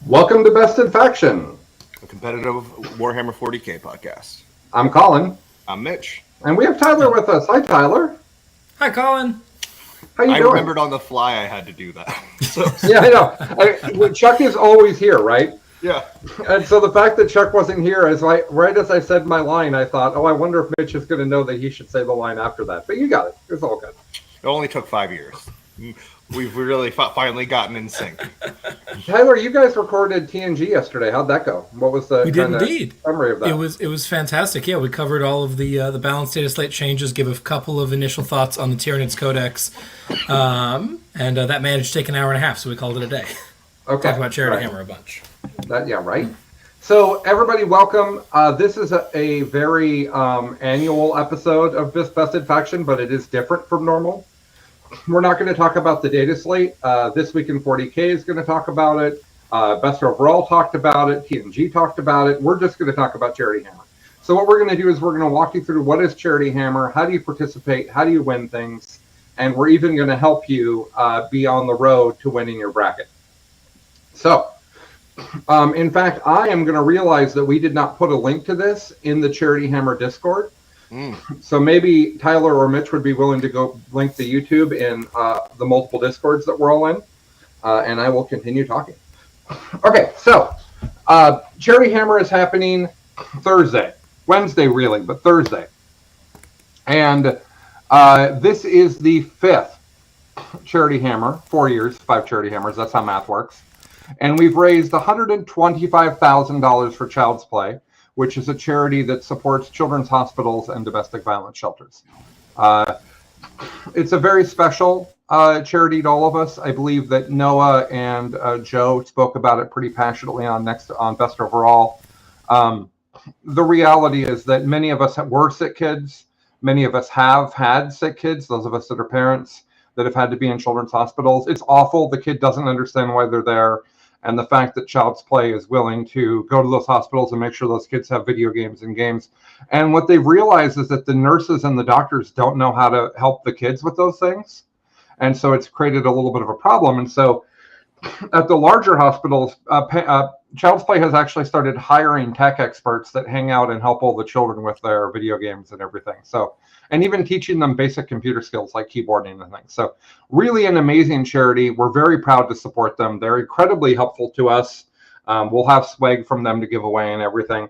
Welcome to Best in Faction. A competitive Warhammer 40K podcast. I'm Colin, I'm Mitch. and we have Tyler with us. Hi, Tyler. Hi, Colin. How you I doing? remembered on the fly I had to do that. Yeah, I know. Chuck is always here, right? Yeah. And so the fact that Chuck wasn't here, right as I said my line, I thought, I wonder if Mitch is going to know that he should say the line after that. But you got it. It's all good. It only took 5 years. We've really finally gotten in sync. Tyler, you guys recorded TNG yesterday. How'd that go? What was the We did indeed. summary of that? It was fantastic. Yeah, we covered all of the balanced data slate changes, give a couple of initial thoughts on the Tyranids Codex, and that managed to take an hour and a half, so we called it a day. Okay. Talk about Charity right. Hammer a bunch. Right. So everybody, welcome. This is a very annual episode of Best in Faction, but it is different from normal. We're not going to talk about the data slate. This Week in 40K is going to talk about it. Best Overall talked about it. TNG talked about it. We're just going to talk about Charity Hammer. So what we're going to do is we're going to walk you through what is Charity Hammer, how do you participate, how do you win things, and we're even going to help you be on the road to winning your bracket. So, in fact, I am going to realize that we did not put a link to this in the Charity Hammer Discord. So maybe Tyler or Mitch would be willing to go link the YouTube in the multiple Discords that we're all in, and I will continue talking. Okay, so Charity Hammer is happening Thursday, Wednesday really, but Thursday. And this is the 5th Charity Hammer, 4 years, 5 Charity Hammers, that's how math works. And we've raised $125,000 for Child's Play, which is a charity that supports children's hospitals and domestic violence shelters. It's a very special charity to all of us. I believe that Noah and Joe spoke about it pretty passionately on Best Overall. The reality is that many of us were sick kids. Many of us have had sick kids, those of us that are parents that have had to be in children's hospitals. It's awful. The kid doesn't understand why they're there. And the fact that Child's Play is willing to go to those hospitals and make sure those kids have video games and games. And what they've realized is that the nurses and the doctors don't know how to help the kids with those things. And so it's created a little bit of a problem. And so at the larger hospitals, Child's Play has actually started hiring tech experts that hang out and help all the children with their video games and everything. So, and even teaching them basic computer skills like keyboarding and things. So really an amazing charity. We're very proud to support them. They're incredibly helpful to us. We'll have swag from them to give away and everything.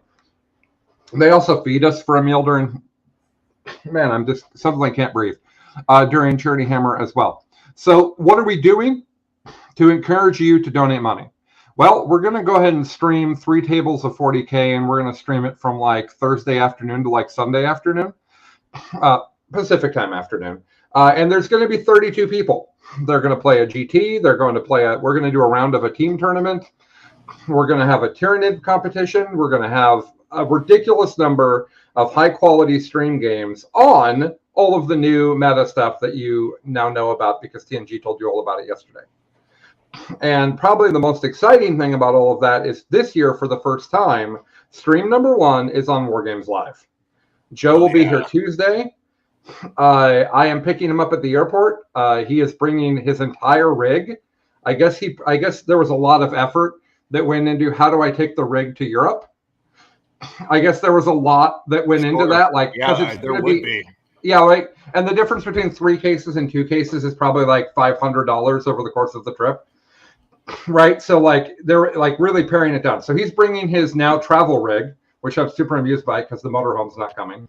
They also feed us for a meal during, man, I'm just, suddenly can't breathe, during Charity Hammer as well. So what are we doing to encourage you to donate money? Well, we're going to go ahead and stream 3 tables of 40K, and we're going to stream it from like Thursday afternoon to like Sunday afternoon. Pacific time afternoon. And there's going to be 32 people. They're going to play a GT. They're going to we're going to do a round of a team tournament. We're going to have a Tyranid competition. We're going to have a ridiculous number of high quality stream games on all of the new meta stuff that you now know about because TNG told you all about it yesterday. And probably the most exciting thing about all of that is this year, for the first time, stream number 1 is on Wargames Live. Joe will be here Tuesday. I am picking him up at the airport. He is bringing his entire rig. I guess there was a lot of effort that went into how do I take the rig to Europe. I guess there was a lot that went into that. Like, yeah, there would be. Yeah, right. And the difference between 3 cases and 2 cases is probably like $500 over the course of the trip. Right. So like they're like really paring it down. So he's bringing his now travel rig, which I'm super amused by because the motorhome's not coming.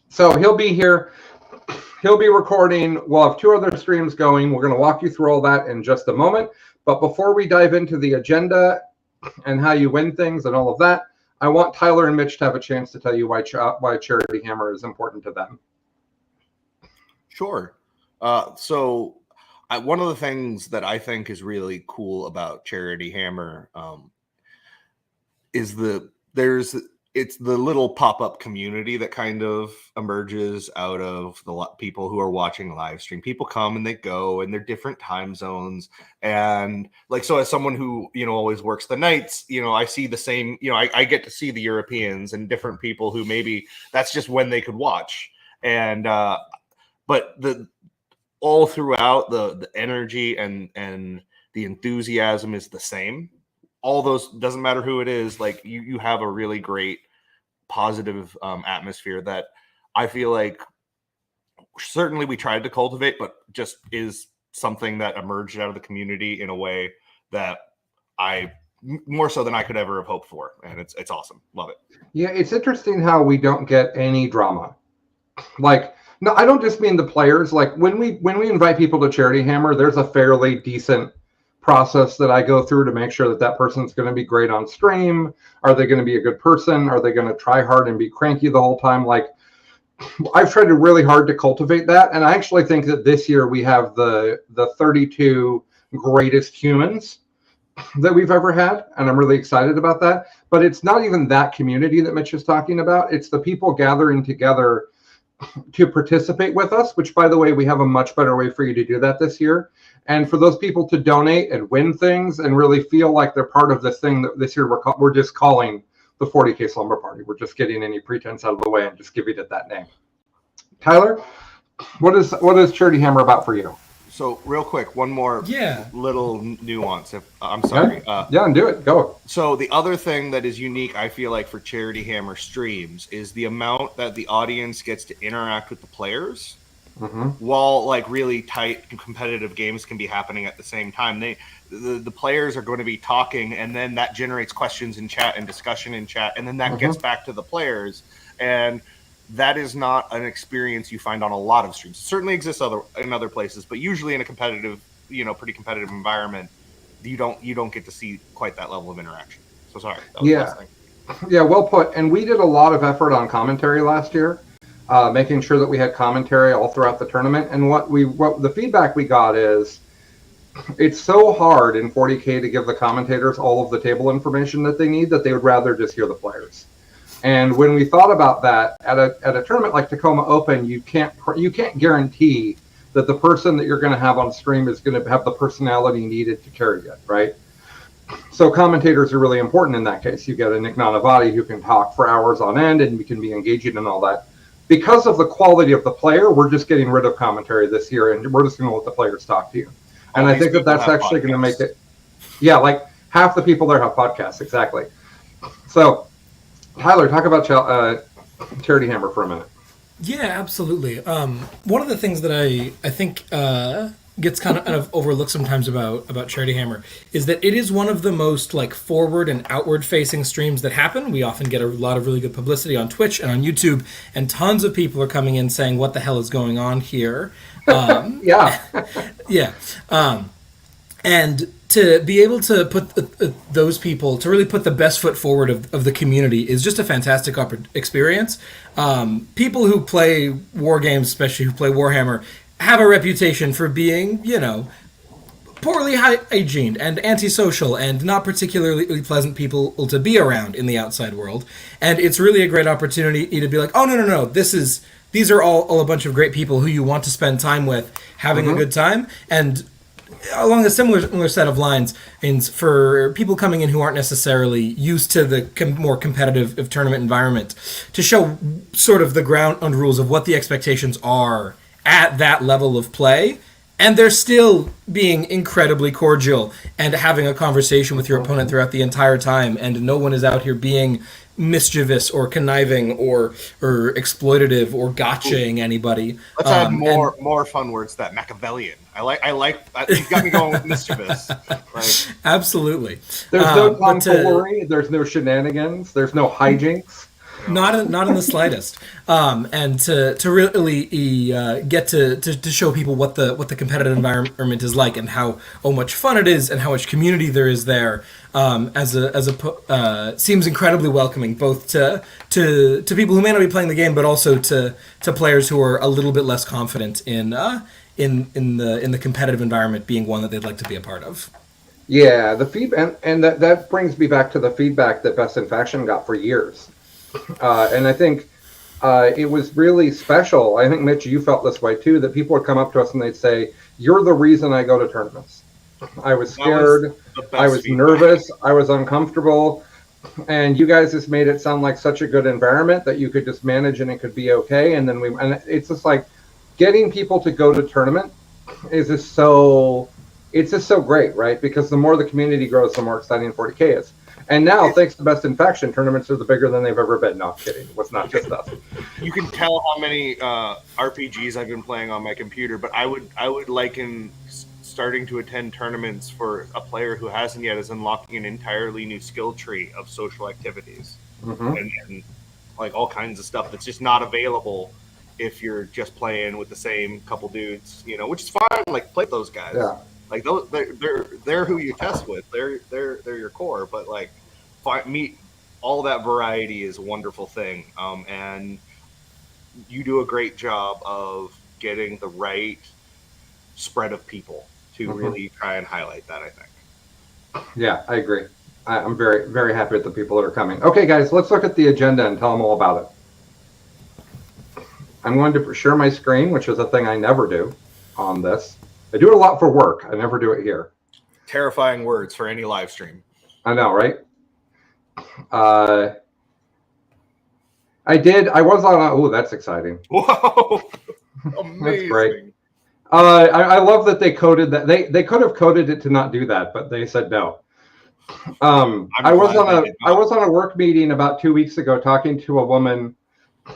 So he'll be here. He'll be recording. We'll have 2 other streams going. We're going to walk you through all that in just a moment. But before we dive into the agenda and how you win things and all of that, I want Tyler and Mitch to have a chance to tell you why Charity Hammer is important to them. Sure. One of the things that I think is really cool about Charity Hammer is it's the little pop-up community that kind of emerges out of the people who are watching live stream. People come and they go, and they're different time zones. And like, so as someone who, always works the nights, I see the same, I get to see the Europeans and different people who maybe that's just when they could watch. And, but all throughout the energy and The enthusiasm is the same. All those, doesn't matter who it is, like you have a really great positive atmosphere that I feel like certainly we tried to cultivate, but just is something that emerged out of the community in a way that more so than I could ever have hoped for. And it's awesome. Love it. Yeah, it's interesting how we don't get any drama. Like, no, I don't just mean the players. Like when we invite people to Charity Hammer, there's a fairly decent process that I go through to make sure that that person's going to be great on stream. Are they going to be a good person? Are they going to try hard and be cranky the whole time? Like, I've tried really hard to cultivate that, and I actually think that this year we have the 32 greatest humans that we've ever had, and I'm really excited about that. But it's not even that community that Mitch is talking about. It's the people gathering together to participate with us, which, by the way, we have a much better way for you to do that this year. And for those people to donate and win things and really feel like they're part of this thing that this year we're just calling the 40K Slumber Party. We're just getting any pretense out of the way and just giving it that name. Tyler, what is Charity Hammer about for you? So real quick, one more little nuance. I'm Okay. sorry. And do it. Go. So the other thing that is unique, I feel like, for Charity Hammer streams is the amount that the audience gets to interact with the players. While like really tight competitive games can be happening at the same time, the players are going to be talking, and then that generates questions in chat and discussion in chat, and then that gets back to the players, and that is not an experience you find on a lot of streams. It certainly exists in other places, but usually in a competitive, pretty competitive environment, you don't get to see quite that level of interaction. So sorry. That was the last thing. Yeah, well put. And we did a lot of effort on commentary last year. Making sure that we had commentary all throughout the tournament. And what the feedback we got is it's so hard in 40K to give the commentators all of the table information that they need that they would rather just hear the players. And when we thought about that at a tournament like Tacoma Open, you can't guarantee that the person that you're going to have on stream is going to have the personality needed to carry it, right? So commentators are really important in that case. You get a Nick Nanavati who can talk for hours on end and we can be engaging and all that. Because of the quality of the player, we're just getting rid of commentary this year, and we're just going to let the players talk to you. And I think that's actually going to make it, like half the people there have podcasts, exactly. So, Tyler, talk about Charity Hammer for a minute. Yeah, absolutely. One of the things that I think gets kind of overlooked sometimes about Charity Hammer is that it is one of the most like forward and outward facing streams that happen. We often get a lot of really good publicity on Twitch and on YouTube, and tons of people are coming in saying, what the hell is going on here? Yeah. And to be able to put those people, to really put the best foot forward of the community is just a fantastic experience. People who play war games, especially who play Warhammer, have a reputation for being, poorly hygiened and antisocial and not particularly pleasant people to be around in the outside world. And it's really a great opportunity to be like, oh, no, these are all a bunch of great people who you want to spend time with, having a good time. And along a similar set of lines, and for people coming in who aren't necessarily used to the more competitive tournament environment, to show sort of the ground rules of what the expectations are at that level of play, and they're still being incredibly cordial and having a conversation with your opponent throughout the entire time, and no one is out here being mischievous or conniving or exploitative or gotchaing anybody. Let's add more fun words. That Machiavellian. I like. You've got me going with mischievous. Right? Absolutely. There's no tomfoolery. There's no shenanigans. There's no hijinks. Not in the slightest. And to really get to show people what the competitive environment is like and how much fun it is and how much community there is there, seems incredibly welcoming, both to people who may not be playing the game, but also to players who are a little bit less confident in the competitive environment being one that they'd like to be a part of. Yeah, the feedback, and that brings me back to the feedback that Best in Faction got for years. And I think it was really special. I think, Mitch, you felt this way too, that people would come up to us and they'd say, you're the reason I go to tournaments. I was scared, I was nervous, I was uncomfortable, and you guys just made it sound like such a good environment that you could just manage and it could be okay. And it's just like getting people to go to tournament is just so it's just so great, right? Because the more the community grows, the more exciting 40K is. And now, thanks to Best in Faction, tournaments are the bigger than they've ever been. No, I'm kidding. It was not just us. You can tell how many RPGs I've been playing on my computer, but I would liken starting to attend tournaments for a player who hasn't yet is unlocking an entirely new skill tree of social activities and like all kinds of stuff that's just not available if you're just playing with the same couple dudes, which is fine. Like, play those guys. Yeah. Like, those they're who you test with. They're your core. But like, meet all that variety is a wonderful thing. And you do a great job of getting the right spread of people to really try and highlight that, I think. Yeah, I agree. I'm very, very happy with the people that are coming. Okay, guys, let's look at the agenda and tell them all about it. I'm going to share my screen, which is a thing I never do on this. I do it a lot for work. I never do it here. Terrifying words for any live stream. I know, right? I was on, oh, that's exciting. Whoa! Amazing. That's great. I love that they coded that. They could have coded it to not do that, but they said no. I was on a work meeting about 2 weeks ago talking to a woman,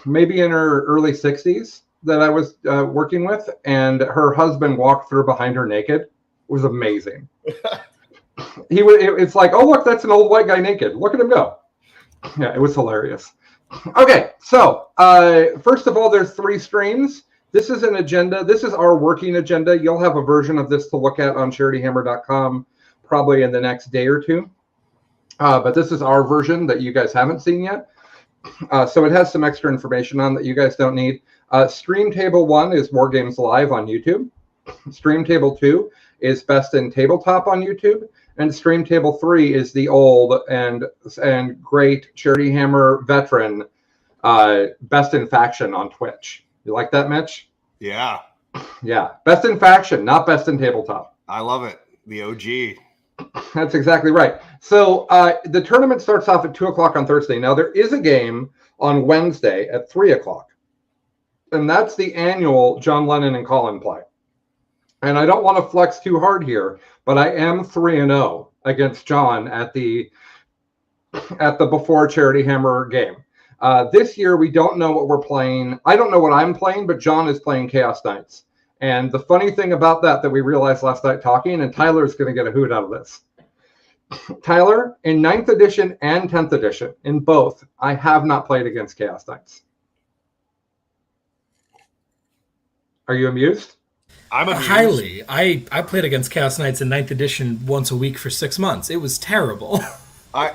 maybe in her early 60s, that I was working with, and her husband walked through behind her naked. It was amazing. It's like, oh, look, that's an old white guy naked. Look at him go. Yeah, it was hilarious. Okay, so first of all, there's 3 streams. This is an agenda. This is our working agenda. You'll have a version of this to look at on charityhammer.com probably in the next day or two. But this is our version that you guys haven't seen yet. So it has some extra information on that you guys don't need. Stream Table 1 is War Games Live on YouTube. Stream Table 2 is Best in Tabletop on YouTube. And Stream Table 3 is the old and great Charity Hammer veteran Best in Faction on Twitch. You like that, Mitch? Yeah. Yeah. Best in Faction, not Best in Tabletop. I love it. The OG. That's exactly right. So the tournament starts off at 2 o'clock on Thursday. Now, there is a game on Wednesday at 3 o'clock. And that's the annual John Lennon and Colin play. And I don't want to flex too hard here, but I am 3-0 against John at the before Charity Hammer game. This year, we don't know what we're playing. I don't know what I'm playing, but John is playing Chaos Knights. And the funny thing about that we realized last night talking, and Tyler's going to get a hoot out of this. Tyler, in 9th edition and 10th edition, in both, I have not played against Chaos Knights. Are you amused? I'm amused. Highly. I played against Chaos Knights in 9th edition once a week for 6 months. It was terrible. I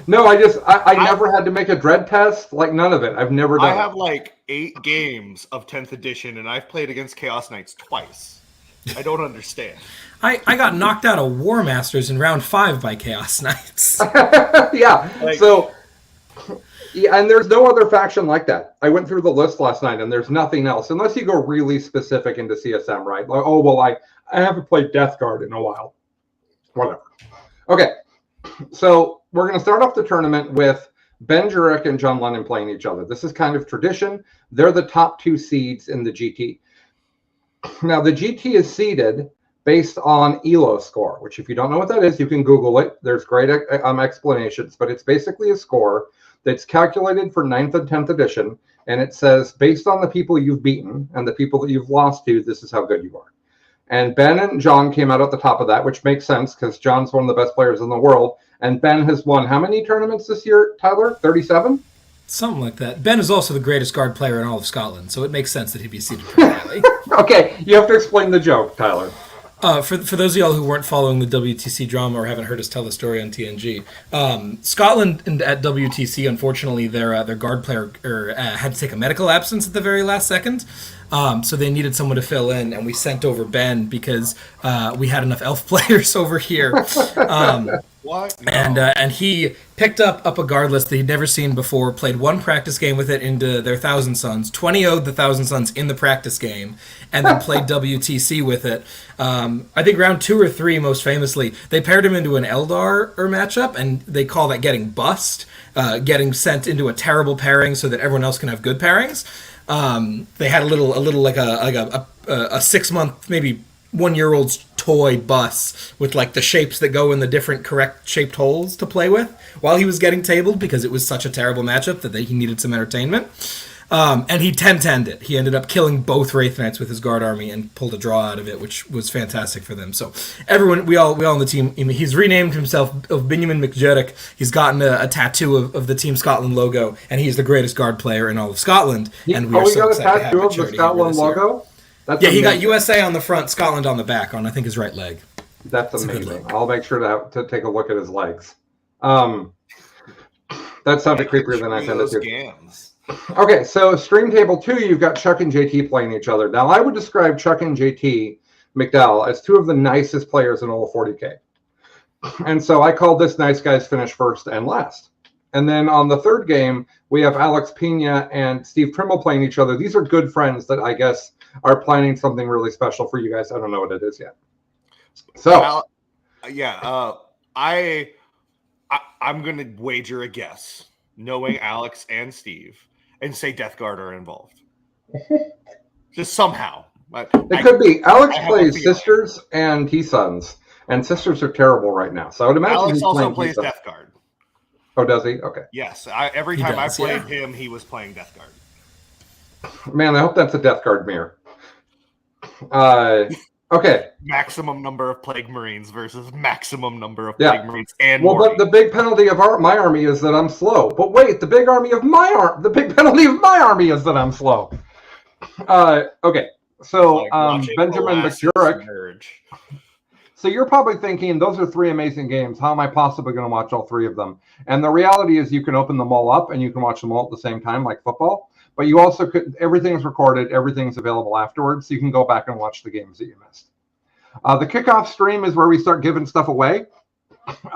never had to make a dread test, like none of it. I've never done I have like 8 games of 10th edition, and I've played against Chaos Knights twice. I don't understand. I got knocked out of War Masters in round 5 by Chaos Knights. Yeah. And there's no other faction like that. I went through the list last night, and there's nothing else, unless you go really specific into CSM, right? Like, oh, well, I haven't played Death Guard in a while. Whatever. Okay. So we're going to start off the tournament with Ben Jurek and John Lennon playing each other. This is kind of tradition. They're the top 2 seeds in the GT. Now, the GT is seeded based on ELO score, which if you don't know what that is, you can Google it. There's great explanations, but it's basically a score that's calculated for 9th and 10th edition, and it says, based on the people you've beaten and the people that you've lost to, this is how good you are. And Ben and John came out at the top of that, which makes sense because John's one of the best players in the world. And Ben has won how many tournaments this year, Tyler? 37? Something like that. Ben is also the greatest guard player in all of Scotland, so it makes sense that he'd be seated pretty highly. Okay, you have to explain the joke, Tyler. For those of y'all who weren't following the WTC drama or haven't heard us tell the story on TNG, Scotland at WTC, unfortunately, their guard player had to take a medical absence at the very last second. So they needed someone to fill in, and we sent over Ben because we had enough elf players over here. What? No. And he picked up a guard list that he'd never seen before, played 1 practice game with it into their Thousand Sons, 20-0'd the Thousand Sons in the practice game, and then played WTC with it. I think round 2 or 3, most famously, they paired him into an Eldar matchup, and they call that getting bust, getting sent into a terrible pairing so that everyone else can have good pairings. They had a little like a 6 month, maybe 1-year-old's toy bus with like the shapes that go in the different correct shaped holes to play with while he was getting tabled because it was such a terrible matchup that he needed some entertainment. And he 10-10'd it. He ended up killing both Wraith Knights with his guard army and pulled a draw out of it, which was fantastic for them. So everyone, we all on the team, he's renamed himself of Benjamin McJurek. He's gotten a tattoo of the Team Scotland logo, and he's the greatest guard player in all of Scotland. And we are so got a excited to have tattoo of the Charity Scotland Hammer this year. logo? That's Yeah, he got amazing. USA on the front, Scotland on the back, on I think his right leg. That's a good amazing. look. I'll make sure to take a look at his legs. That sounded creepier than I intended Those to. gams. Okay, so Stream Table 2, you've got Chuck and JT playing each other. Now, I would describe Chuck and JT McDowell as two of the nicest players in all of 40K. And so I called this nice guys finish first and last. And then on the third game, we have Alex Pena and Steve Trimble playing each other. These are good friends that I guess are planning something really special for you guys. I don't know what it is yet. So, I'm going to wager a guess, knowing Alex and Steve, and say Death Guard are involved. Just somehow. it could be. Alex I have a plays feeling. Sisters and T-Sons, and Sisters are terrible right now. So I would imagine Alex he's also playing plays T-Sons. Death Guard. Oh, does he? Okay. Yes, every He time does, I played yeah. him, he was playing Death Guard. Man, I hope that's a Death Guard mirror. Okay. Maximum number of Plague Marines versus maximum number of Yeah. Plague Marines and Well, more. but the big penalty of my army is that I'm slow. But wait, the big penalty of my army is that I'm slow. Okay. So Benjamin McJurek. So you're probably thinking, those are three amazing games. How am I possibly going to watch all three of them? And the reality is you can open them all up and you can watch them all at the same time, like football. But you also could, everything's recorded, everything's available afterwards, so you can go back and watch the games that you missed. The kickoff stream is where we start giving stuff away.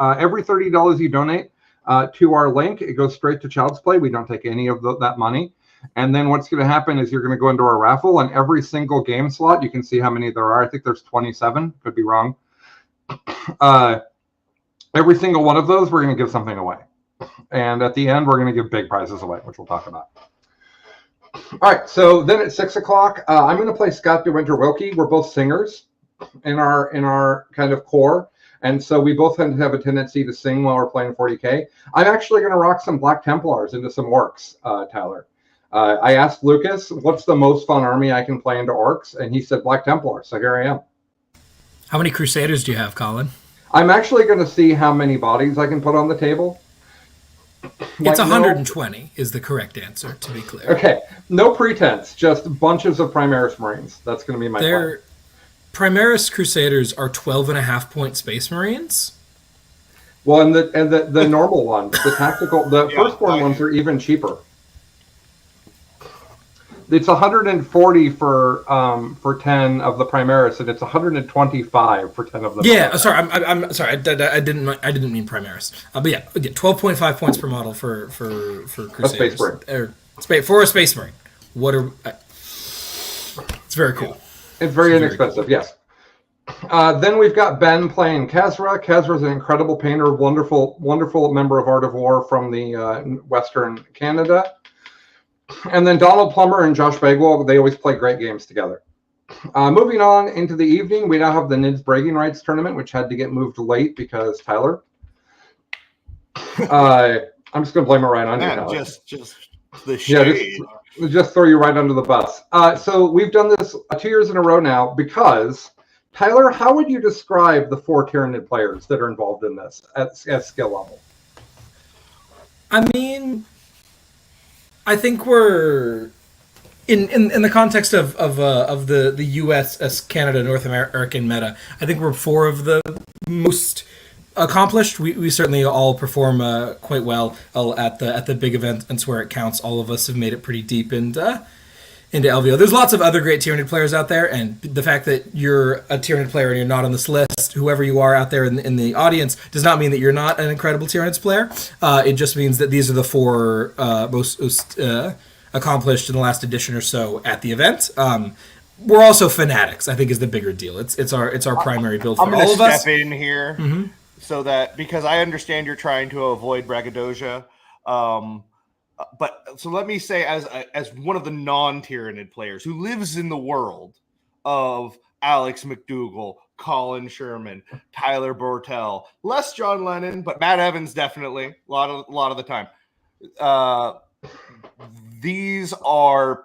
Every $30 you donate to our link, it goes straight to Child's Play. We don't take any of that money. And then what's going to happen is you're going to go into our raffle, and every single game slot, you can see how many there are. I think there's 27. Could be wrong. Every single one of those, we're going to give something away. And at the end, we're going to give big prizes away, which we'll talk about. All right, so then at 6 o'clock, I'm going to play Scott DeWinter Wilkie. We're both singers in our kind of core, and so we both have a tendency to sing while we're playing 40K. I'm actually going to rock some Black Templars into some orcs, Tyler. I asked Lucas, what's the most fun army I can play into orcs, and he said Black Templar, so here I am. How many Crusaders do you have, Colin? I'm actually going to see how many bodies I can put on the table. It's 120 is the correct answer, to be clear. Okay, no pretense, just bunches of Primaris Marines. That's going to be my plan. Their Primaris Crusaders are 12.5 point Space Marines. Well, and the normal ones, the tactical, the firstborn ones are even cheaper. It's 140 for 10 of the Primaris, and it's 125 for 10 of the. Yeah, sorry, I'm sorry. I didn't mean Primaris. But yeah, 12.5 points per model for Crusaders. Space Marine. For a Space Marine. What are? It's very cool. It's very inexpensive. Yes. Then we've got Ben playing Kazra. Kazra's an incredible painter, wonderful member of Art of War from the Western Canada. And then Donald Plummer and Josh Bagwell, they always play great games together. Moving on into the evening, we now have the NIDS Bragging Rights Tournament, which had to get moved late because Tyler. I'm just going to blame it right on you, Tyler. Just the shade. Just throw you right under the bus. So we've done this 2 years in a row now because, Tyler, how would you describe the 4 Tyranid players that are involved in this at skill level? I mean, I think we're in the context of the U.S. Canada North American meta. I think we're 4 of the most accomplished. We certainly all perform quite well at the big events where it counts. All of us have made it pretty deep into LVO. There's lots of other great Tyranid players out there, and the fact that you're a Tyranid player and you're not on this list, whoever you are out there in the audience, does not mean that you're not an incredible Tyranids player. It just means that these are the 4 most accomplished in the last edition or so at the event. We're also fanatics, I think, is the bigger deal. It's our primary build for all of us. I'm going to step in here so that, because I understand you're trying to avoid braggadocio, but so let me say, as one of the non-Tyranid players who lives in the world of Alex McDougall, Colin Sherman, Tyler Bortel, less John Lennon, but Matt Evans definitely a lot of the time. These are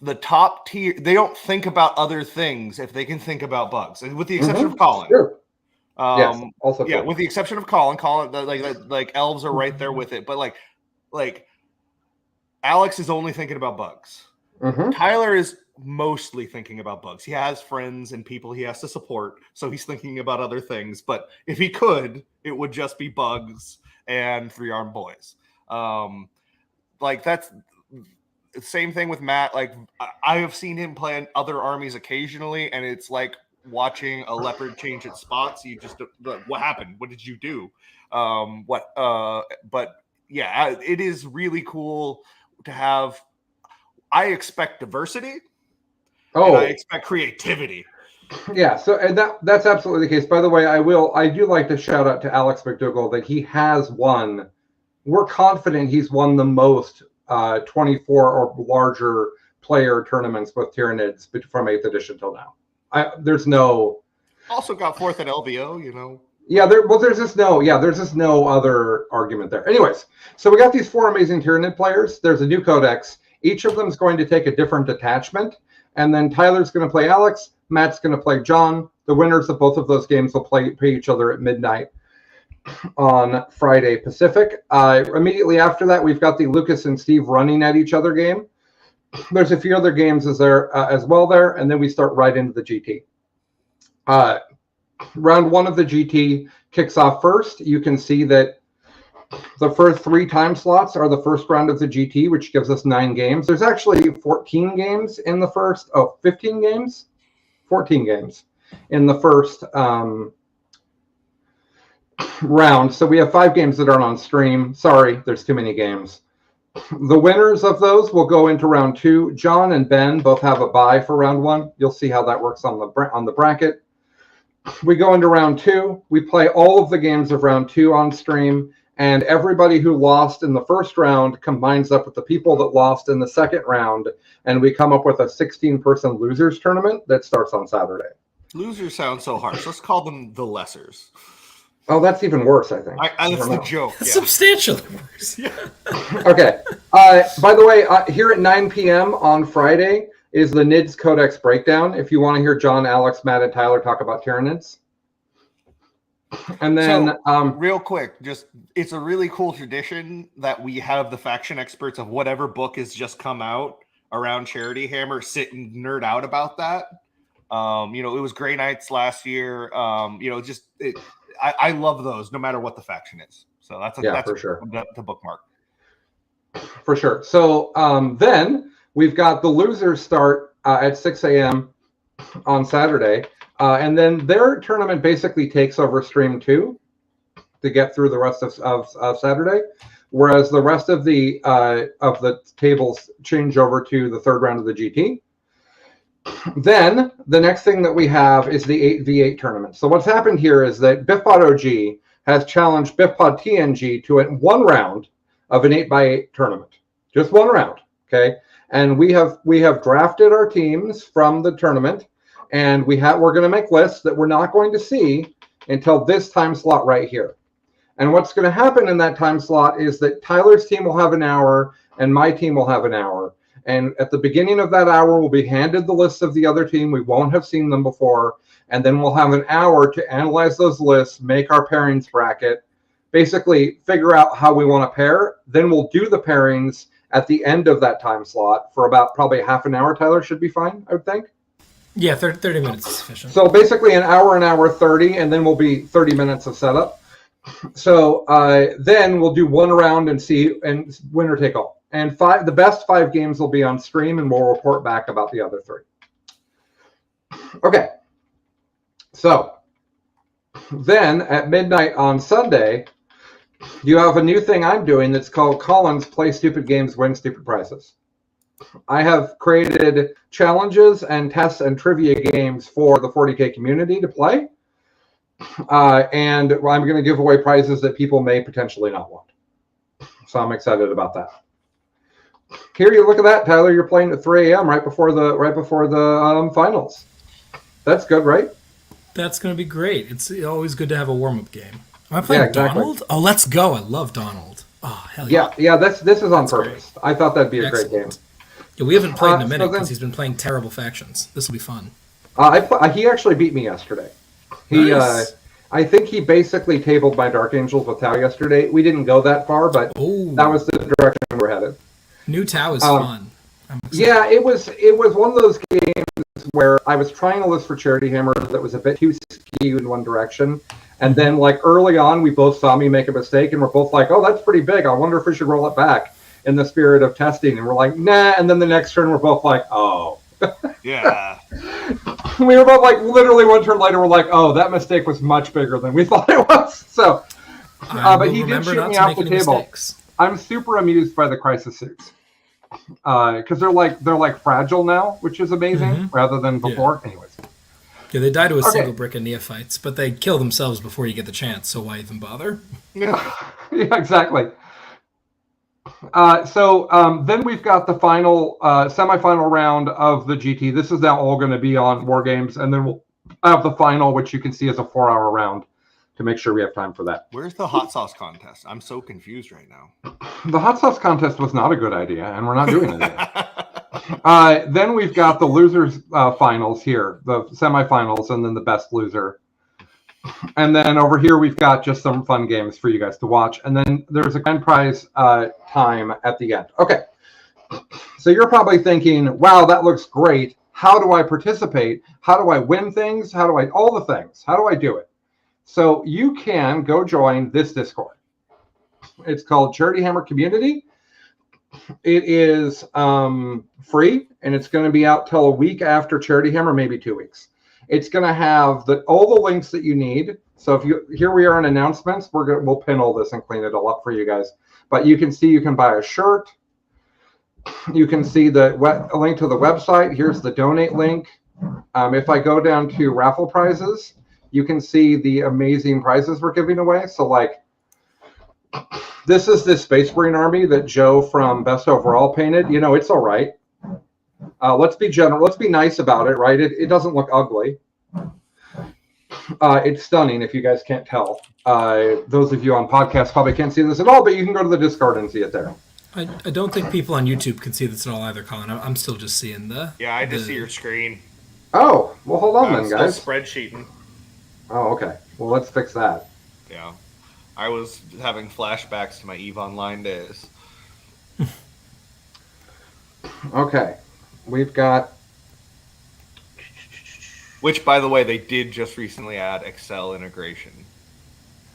the top tier. They don't think about other things if they can think about bugs, with the exception of Colin. Sure. Yes, also yeah, true. with the exception of Colin, like elves are right there with it, but like Alex is only thinking about bugs. Tyler is mostly thinking about bugs. He has friends and people he has to support, so he's thinking about other things. But if he could, it would just be bugs and three-armed boys. Like that's the same thing with Matt. Like I have seen him play in other armies occasionally, and it's like watching a leopard change its spots. You just, what happened? What did you do? But yeah, it is really cool to have. I expect diversity. And I expect creativity. Yeah, so and that's absolutely the case. By the way, I do like to shout out to Alex McDougall that he has won. We're confident he's won the most 24 or larger player tournaments with Tyranids from 8th edition till now. There's no. Also got 4th at LVO, you know. Yeah, there's just no other argument there. Anyways, so we got these 4 amazing Tyranid players. There's a new codex. Each of them is going to take a different detachment. And then Tyler's going to play Alex. Matt's going to play John. The winners of both of those games will play each other at midnight on Friday Pacific. Immediately after that, we've got the Lucas and Steve running at each other game. There's a few other games as well there, and then we start right into the GT. Round 1 of the GT kicks off first. You can see that the first 3 time slots are the first round of the GT, which gives us 9 games. There's actually 14 games in the first. 15 games? 14 games in the first round. So we have 5 games that aren't on stream. Sorry, there's too many games. The winners of those will go into round 2. John and Ben both have a bye for round 1. You'll see how that works on the bracket. We go into round 2. We play all of the games of round 2 on stream. And everybody who lost in the first round combines up with the people that lost in the second round, and we come up with a 16-person losers tournament that starts on Saturday. Losers sound so harsh. Let's call them the lessers. Oh, that's even worse, I think. That's the joke. Yeah. Substantially worse. Yeah. Okay. By the way, here at 9 p.m. on Friday is the NIDS Codex breakdown. If you want to hear John, Alex, Matt, and Tyler talk about Tyranids. And then real quick, it's a really cool tradition that we have the faction experts of whatever book has just come out around Charity Hammer sit and nerd out about that. It was Grey Knights last year. I love those no matter what the faction is. So that's for sure. The bookmark. For sure. So then we've got the losers start at 6 a.m. on Saturday. And then their tournament basically takes over stream 2 to get through the rest of Saturday, whereas the rest of the tables change over to the third round of the GT. Then the next thing that we have is the 8v8 tournament. So what's happened here is that BiffPod OG has challenged BiffPod TNG to one round of an 8x8 tournament, just one round. Okay, and we have drafted our teams from the tournament. And we're going to make lists that we're not going to see until this time slot right here. And what's going to happen in that time slot is that Tyler's team will have an hour and my team will have an hour. And at the beginning of that hour, we'll be handed the lists of the other team. We won't have seen them before. And then we'll have an hour to analyze those lists, make our pairings bracket, basically figure out how we want to pair. Then we'll do the pairings at the end of that time slot for about probably half an hour. Tyler should be fine, I would think. Yeah, 30 minutes is sufficient. So basically an hour 30, and then we'll be 30 minutes of setup. So then we'll do one round and see, and winner take all. And the best 5 games will be on stream, and we'll report back about the other 3. Okay. So then at midnight on Sunday, you have a new thing I'm doing that's called Colin's Play Stupid Games, Win Stupid Prizes. I have created challenges and tests and trivia games for the 40K community to play. And I'm going to give away prizes that people may potentially not want. So I'm excited about that. Here, you look at that, Tyler. You're playing at 3 a.m. right before the finals. That's good, right? That's going to be great. It's always good to have a warm-up game. Am I playing Yeah, exactly. Donald? Oh, let's go. I love Donald. Oh, hell yeah. Yeah. This is on That's purpose. I thought that'd be a great game. Excellent. Yeah, we haven't played in a so minute then- because he's been playing terrible factions. This will be fun. He actually beat me yesterday. He, Nice. I think he basically tabled my Dark Angels with Tau yesterday. We didn't go that far, but Oh, that was the direction we're headed. New Tau is Um, fun. I'm excited. Yeah, it was one of those games where I was trying a list for Charity Hammer that was a bit too skewed in one direction. And then, like, early on, we both saw me make a mistake, and we're both like, oh, that's pretty big. I wonder if we should roll it back in the spirit of testing. And we're like, nah. And then the next turn, we're both like, oh. Yeah. We were both like, literally one turn later, we're like, oh, that mistake was much bigger than we thought it was. So, I but will he did remember shoot not me to off make the any table. mistakes. I'm super amused by the crisis suits. Because they're like fragile now, which is amazing, rather than before. Anyways. Yeah, they die to a Okay. single brick in neophytes, but they kill themselves before you get the chance, so why even bother? Yeah, exactly. Then we've got the final semifinal round of the GT. This is now all going to be on War Games, and then we'll have the final, which you can see as a 4-hour round to make sure we have time for that. Where's the hot sauce contest? I'm so confused right now. The hot sauce contest was not a good idea, and we're not doing it again. Then we've got the losers finals here, the semifinals, and then the best loser. And then over here, we've got just some fun games for you guys to watch. And then there's a grand prize time at the end. Okay. So you're probably thinking, wow, that looks great. How do I participate? How do I win things? All the things. How do I do it? So you can go join this Discord. It's called Charity Hammer Community. It is free, and it's going to be out till a week after Charity Hammer, maybe 2 weeks. It's going to have all the links that you need. So here we are in announcements. We'll pin all this and clean it all up for you guys. But you can see you can buy a shirt. You can see a link to the website. Here's the donate link. If I go down to raffle prizes, you can see the amazing prizes we're giving away. So like, this is this Space Marine army that Joe from Best Overall painted. You know, it's all right. Let's be general. Let's be nice about it, right? It doesn't look ugly. It's stunning if you guys can't tell. Those of you on podcasts probably can't see this at all, but you can go to the Discord and see it there. I don't think people on YouTube can see this at all either, Colin. I'm still just seeing the... Yeah, I just see your screen. Oh, well, hold on I'm then, still guys. spreadsheeting. Oh, okay. Well, let's fix that. Yeah. I was having flashbacks to my EVE Online days. Okay. We've got... Which, by the way, they did just recently add Excel integration.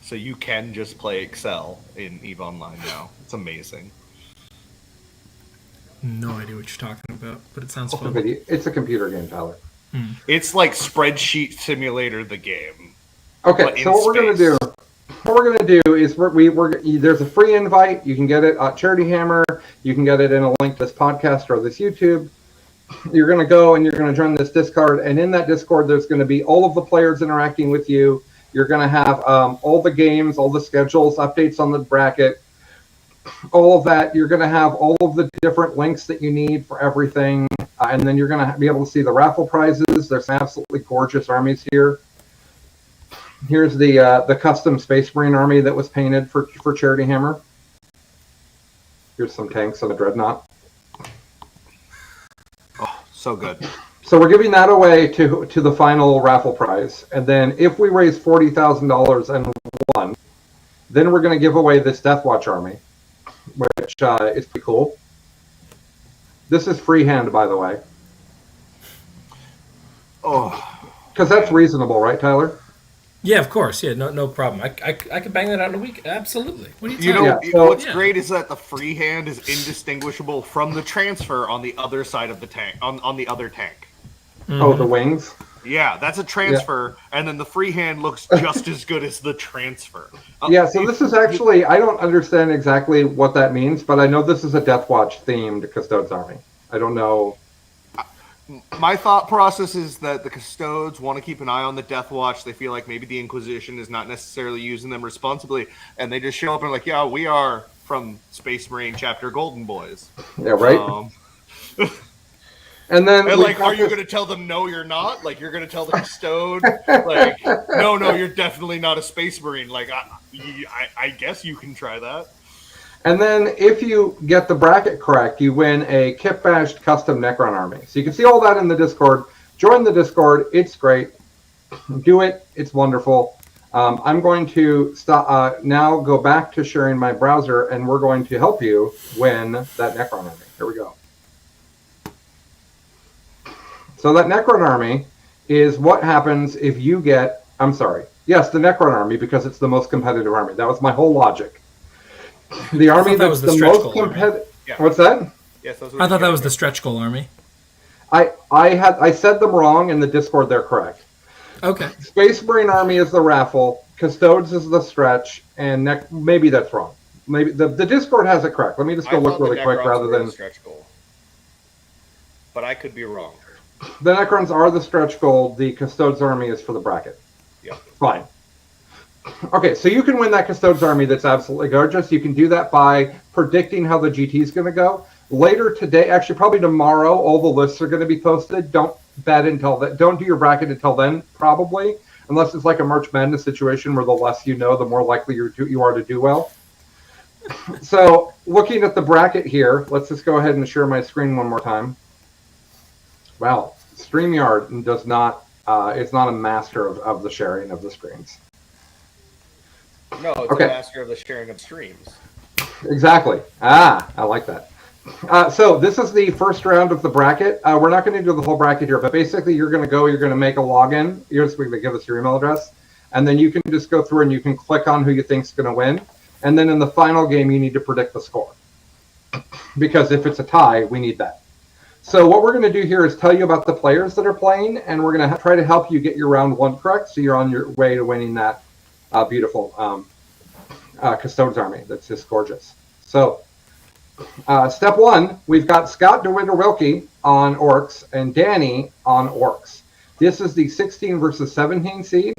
So you can just play Excel in EVE Online now. It's amazing. No idea what you're talking about, but it sounds It's a fun. video. It's a computer game, Tyler. It's like Spreadsheet Simulator, the game. Okay, But in so what we're gonna do? space. What we're gonna do is there's a free invite. You can get it at Charity Hammer. You can get it in a link to this podcast or this YouTube. You're gonna go and you're gonna join this Discord, and in that Discord, there's gonna be all of the players interacting with you. You're gonna have all the games, all the schedules, updates on the bracket, all of that. You're gonna have all of the different links that you need for everything, and then you're gonna be able to see the raffle prizes. There's some absolutely gorgeous armies here. Here's the custom Space Marine army that was painted for Charity Hammer. Here's some tanks and a dreadnought. Oh, so good. So we're giving that away to the final raffle prize, and then if we raise $40,000 and won, then we're going to give away this Deathwatch army, which is pretty cool. This is freehand, by the way, Oh, because that's reasonable, right, Tyler? Yeah, of course. Yeah, no problem. I could bang that out in a week. Absolutely. What are you you talking know Yeah, so- what's Yeah. great is that the freehand is indistinguishable from the transfer on the other side of the tank, on the other tank. Oh, the wings. Yeah, that's a transfer, and then the freehand looks just as good as the transfer. Yeah, so this is actually, I don't understand exactly what that means, but I know this is a Deathwatch themed Custodes army. I don't know. My thought process is that the Custodes want to keep an eye on the Death Watch. They feel like maybe the Inquisition is not necessarily using them responsibly, and they just show up and like, yeah, we are from Space Marine Chapter Golden Boys. Yeah, right. And then, and like, are you going to tell them no, you're not? Like, you're going to tell the custode, like, no, you're definitely not a Space Marine. Like, I guess you can try that. And then, if you get the bracket correct, you win a Kit Bashed custom Necron army. So you can see all that in the Discord. Join the Discord; it's great. Do it; it's wonderful. I'm going to stop now. Go back to sharing my browser, and we're going to help you win that Necron army. Here we go. So that Necron army is what happens if you get, I'm sorry, yes, the Necron army, because it's the most competitive army. That was my whole logic. The army that's the most competitive. Yeah. What's that? Yes, I thought that was the stretch goal army. I said them wrong in the Discord. They're correct. Okay. Space Marine army is the raffle. Custodes is the stretch, and maybe that's wrong. Maybe the Discord has it correct. Let me just go look really quick rather than stretch goal. But I could be wrong. The Necrons are the stretch goal. The Custodes army is for the bracket. Yeah. Fine. Okay, so you can win that Custodes army that's absolutely gorgeous. You can do that by predicting how the GT is going to go. Later today, actually probably tomorrow, all the lists are going to be posted. Don't bet until then. Don't do your bracket until then, probably. Unless it's like a March Madness situation where the less you know, the more likely you are to do well. So looking at the bracket here, let's just go ahead and share my screen one more time. Wow, StreamYard does not, it's not a master of the sharing of the screens. No, it's a master of the sharing of streams. Exactly. I like that. So this is the first round of the bracket. We're not going to do the whole bracket here, but basically you're going to make a login. You're just going to give us your email address, and then you can just go through and you can click on who you think is going to win. And then in the final game, you need to predict the score. Because if it's a tie, we need that. So what we're going to do here is tell you about the players that are playing, and we're going to try to help you get your round one correct, so you're on your way to winning that beautiful Custodes army that's just gorgeous. So step one, we've got Scott DeWinder-Wilkie on Orcs and Danny on Orcs. This is the 16 versus 17 seed.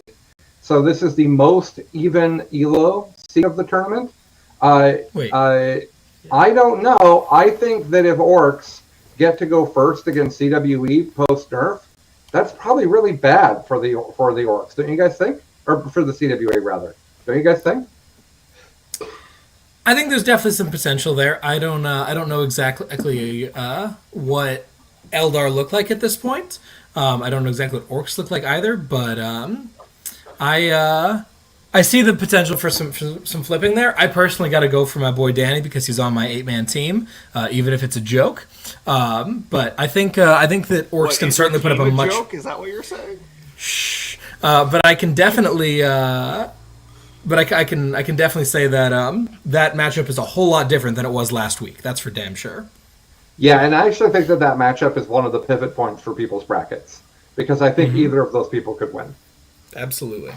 So this is the most even ELO seed of the tournament. I don't know. I think that if Orcs get to go first against CWE post nerf, that's probably really bad for the Orcs. Don't you guys think? Or for the CWA rather. Don't you guys think? I think there's definitely some potential there. I don't know exactly what Eldar look like at this point. I don't know exactly what Orcs look like either, but I see the potential for some flipping there. I personally got to go for my boy Danny because he's on my 8-man team, even if it's a joke. But I think that Orcs can certainly put up a much joke. Is that what you're saying? Shh. But I can definitely. But I can definitely say that that matchup is a whole lot different than it was last week. That's for damn sure. Yeah, and I actually think that matchup is one of the pivot points for people's brackets because I think either of those people could win. Absolutely.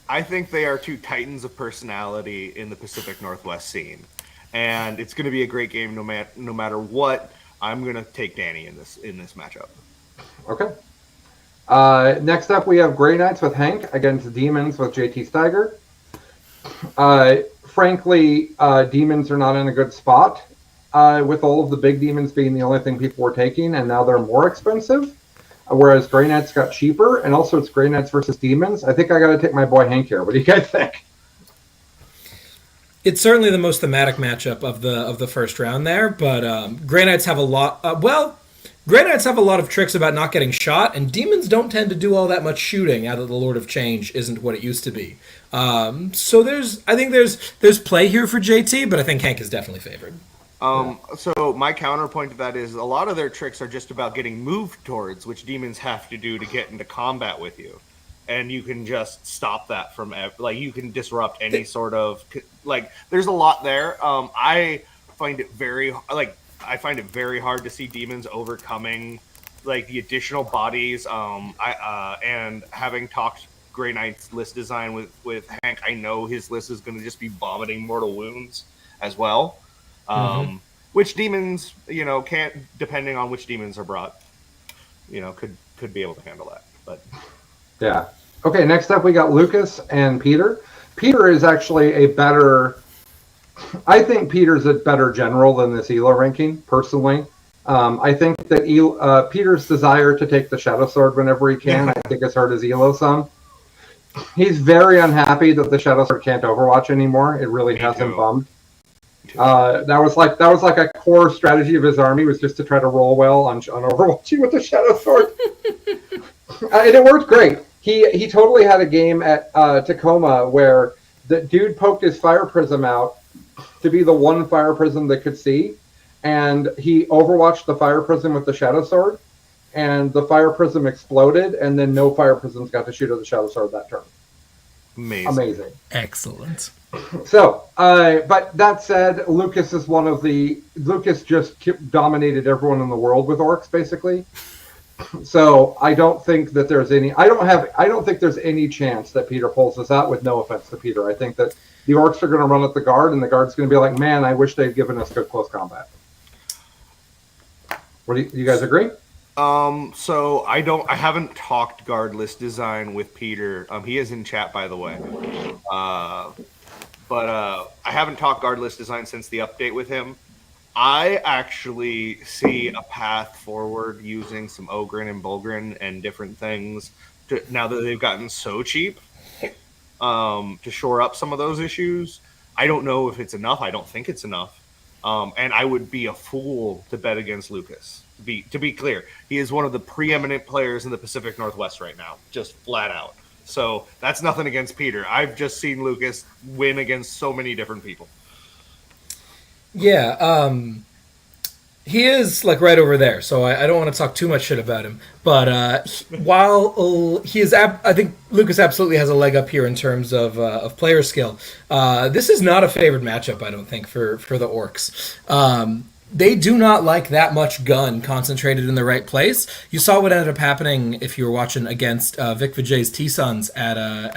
I think they are two titans of personality in the Pacific Northwest scene, and it's going to be a great game no matter what. I'm going to take Danny in this matchup. Okay. Next up, we have Grey Knights with Hank against Demons with JT Steiger. Frankly, Demons are not in a good spot with all of the big demons being the only thing people were taking, and now they're more expensive. Whereas Grey Knights got cheaper, and also it's Grey Knights versus Demons. I think I got to take my boy Hank here. What do you guys think? It's certainly the most thematic matchup of the first round there, but Grey Knights have a lot. Grey Knights have a lot of tricks about not getting shot, and Demons don't tend to do all that much shooting now that the Lord of Change isn't what it used to be. So I think there's play here for JT, but I think Hank is definitely favored. So my counterpoint to that is a lot of their tricks are just about getting moved towards, which Demons have to do to get into combat with you. And you can just stop that from, like, you can disrupt any sort of, like, there's a lot there. I find it very hard to see Demons overcoming, like, the additional bodies. And having talked Grey Knight's list design with Hank, I know his list is going to just be vomiting mortal wounds as well. Which Demons, can't, depending on which Demons are brought, could be able to handle that. But yeah. Okay, next up we got Lucas and Peter. Peter is actually a better I think Peter's a better general than this Elo ranking, personally. I think that Peter's desire to take the Shadow Sword whenever he can, I think has hurt his Elo some. He's very unhappy that the Shadow Sword can't Overwatch anymore. It really has him bummed. That was like a core strategy of his army, was just to try to roll well on Overwatching with the Shadow Sword. And it worked great. He totally had a game at Tacoma where the dude poked his fire prism out to be the one fire prism that could see, and he overwatched the fire prism with the Shadow Sword, and the fire prism exploded, and then no fire prisms got to shoot at the Shadow Sword that turn. Amazing. Excellent. So, but that said, Lucas just dominated everyone in the world with orcs, basically. So I don't think that there's any. I don't think there's any chance that Peter pulls this out. With no offense to Peter, I think that the orcs are going to run at the guard, and the guard's going to be like, "Man, I wish they'd given us good close combat." What do you guys agree? So I haven't talked guard list design with Peter. He is in chat, by the way. But I haven't talked guard list design since the update with him. I actually see a path forward using some Ogren and Bulgren and different things now that they've gotten so cheap to shore up some of those issues. I don't know if it's enough. I don't think it's enough. And I would be a fool to bet against Lucas. To be clear, he is one of the preeminent players in the Pacific Northwest right now, just flat out. So that's nothing against Peter. I've just seen Lucas win against so many different people. Yeah, he is like right over there, so I don't want to talk too much shit about him. But while he is, I think Lucas absolutely has a leg up here in terms of player skill. This is not a favored matchup, I don't think, for the Orcs. They do not like that much gun concentrated in the right place. You saw what ended up happening if you were watching against Vic Vijay's T-Suns at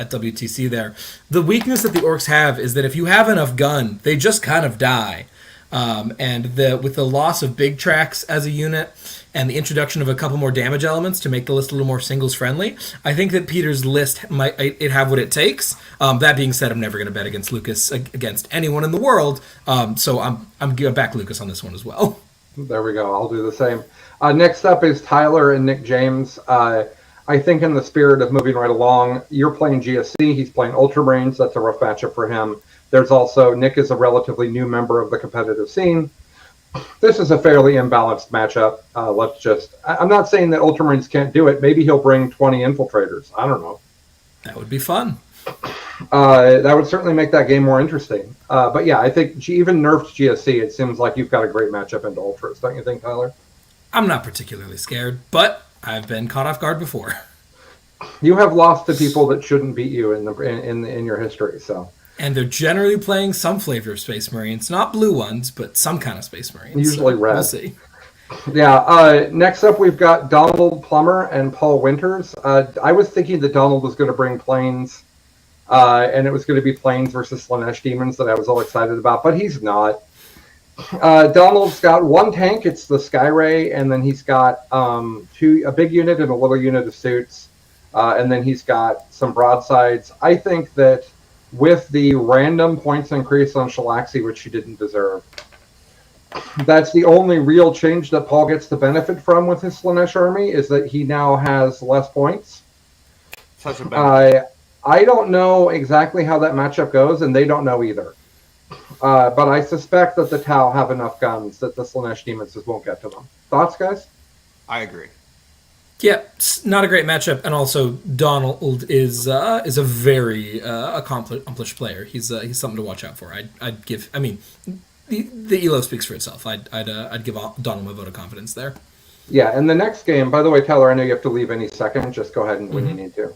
WTC there. The weakness that the Orcs have is that if you have enough gun, they just kind of die. And with the loss of big tracks as a unit and the introduction of a couple more damage elements to make the list a little more singles friendly, I think that Peter's list might have what it takes. That being said, I'm never going to bet against Lucas against anyone in the world. So I'm going to back Lucas on this one as well. There we go. I'll do the same. Next up is Tyler and Nick James. I think in the spirit of moving right along, you're playing GSC. He's playing Ultramarines. That's a rough matchup for him. There's also, Nick is a relatively new member of the competitive scene. This is a fairly imbalanced matchup. I'm not saying that Ultramarines can't do it. Maybe he'll bring 20 infiltrators. I don't know. That would be fun. That would certainly make that game more interesting. But yeah, I think even nerfed GSC, it seems like you've got a great matchup into Ultras. Don't you think, Tyler? I'm not particularly scared, but I've been caught off guard before. You have lost to people that shouldn't beat you in your history, so. And they're generally playing some flavor of Space Marines. Not blue ones, but some kind of Space Marines. Usually red. We'll see. Yeah, next up we've got Donald Plummer and Paul Winters. I was thinking that Donald was going to bring planes, and it was going to be planes versus Slaanesh Demons that I was all excited about, but he's not. Donald's got one tank, it's the Skyray, and then he's got a big unit and a little unit of suits, and then he's got some broadsides. I think that with the random points increase on Shalaxi, which he didn't deserve, that's the only real change that Paul gets to benefit from with his Slaanesh army, is that he now has less points. Such a bad I don't know exactly how that matchup goes, and they don't know either. But I suspect that the Tau have enough guns that the Slaanesh Demons just won't get to them. Thoughts, guys? I agree. Yeah, not a great matchup, and also Donald is a very accomplished player. He's something to watch out for. I'd give. I mean, the Elo speaks for itself. I'd give Donald my vote of confidence there. Yeah, and the next game. By the way, Tyler, I know you have to leave any second. Just go ahead and when you need to.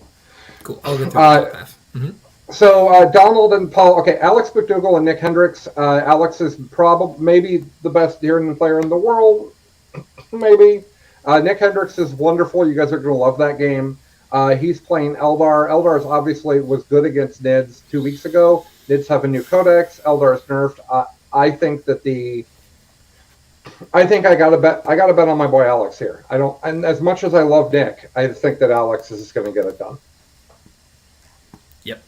Cool. I'll get through the path. Mm-hmm. So Donald and Paul. Okay, Alex McDougall and Nick Hendricks. Alex is probably maybe the best Deerden player in the world. Maybe. Nick Hendricks is wonderful. You guys are going to love that game. He's playing Eldar. Eldar's obviously was good against Nids 2 weeks ago. Nids have a new codex. Eldar's nerfed. I think I got to bet on my boy Alex here. And as much as I love Nick, I think that Alex is going to get it done. Yep.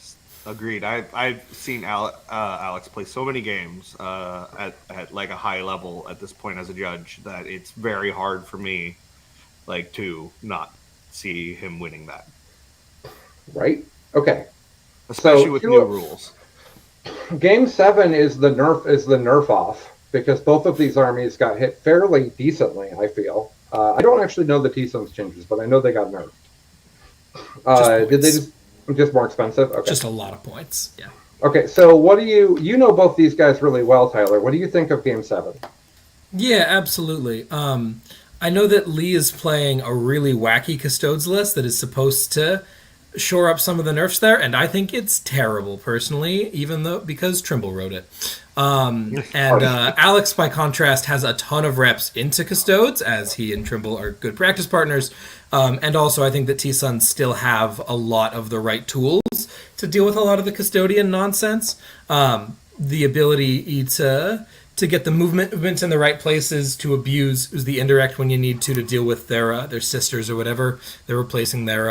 Agreed. I've seen Alex play so many games at like a high level at this point as a judge that it's very hard for me like to not see him winning that. Right? Okay. Especially with new rules. Game 7 is the nerf off because both of these armies got hit fairly decently, I feel. I don't actually know the T-Sums changes, but I know they got nerfed. Did they just more expensive? Okay. Just a lot of points. Yeah. Okay, so what do you know both these guys really well, Tyler. What do you think of Game 7? Yeah, absolutely. I know that Lee is playing a really wacky Custodes list that is supposed to shore up some of the nerfs there, and I think it's terrible personally, even though because Trimble wrote it. Alex, by contrast, has a ton of reps into Custodes, as he and Trimble are good practice partners. And also, I think that T-Suns still have a lot of the right tools to deal with a lot of the custodian nonsense. The ability to get the movements in the right places, to abuse the indirect when you need to deal with their sisters or whatever they're replacing their